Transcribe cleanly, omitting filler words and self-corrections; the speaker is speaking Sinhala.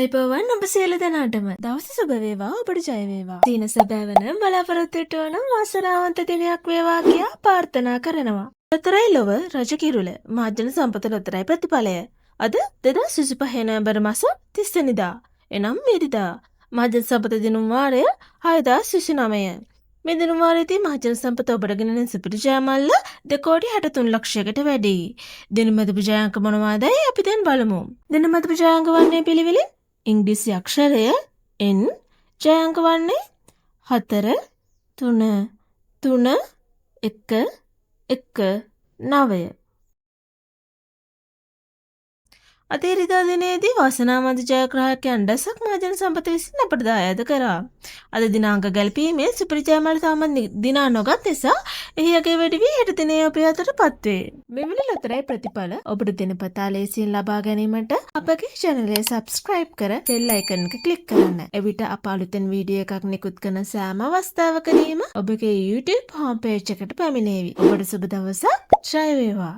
අයිබෝවන් ඔබ සියලු දෙනාටම දවස සුබ වේවා ඔබට ජය වේවා. දින සැබෑවන බලාපොරොත්තු වන වාසනාවන්ත දිනයක් වේවා කියා ප්‍රාර්ථනා කරනවා. ලොතරැයි ලොව රජකිරුළ මහජන සම්පත ලොතරැයි ප්‍රතිඵලය. අද 2025 නොවැම්බර් මාස 30 වෙනිදා. එනම් ඉරිදා. මහජන සම්පත දිනුම් වාරය 6029. මේ දිනුම් වාරයේදී මහජන සම්පත ඔබට ගෙනෙන සුපිරි ජයමල්ල 2,63 ලක්ෂයකට වැඩි. දිනමද විජයාංක මොනවාදයි අපි දැන් බලමු. දිනමද විජයාංක වන්නේ පිළිවෙලින් ඉංග්‍රීසි අක්ෂරය N, ජයාංක වන්නේ 4 3 3 1 1 9. අද ඉරිදා දිනේදී වාසනාවන්ත ජයග්‍රාහකයන් දසක් මහජන සම්පත විසින් අපට දායාද කරා. අද දිනාංක ගැලපීමේ සුපිරි ජයමල් තාම දිනා නොගත් නිසා එහි අගේ වැඩි වී හෙට දිනේ ඔබ අතටපත් වේ. මෙවැනි ලොතරැයි ප්‍රතිඵල ඔබට දිනපතා ලේසියෙන් ලබා ගැනීමට අපගේ channel එක subscribe කර bell icon එක click කරන්න. එවිට අප අලුතෙන් වීඩියෝ එකක් නිකුත් කරන සෑම අවස්ථාවකදීම ඔබගේ YouTube home page එකට පැමිණේවි. ඔබට සුබ දවසක්. ජය වේවා.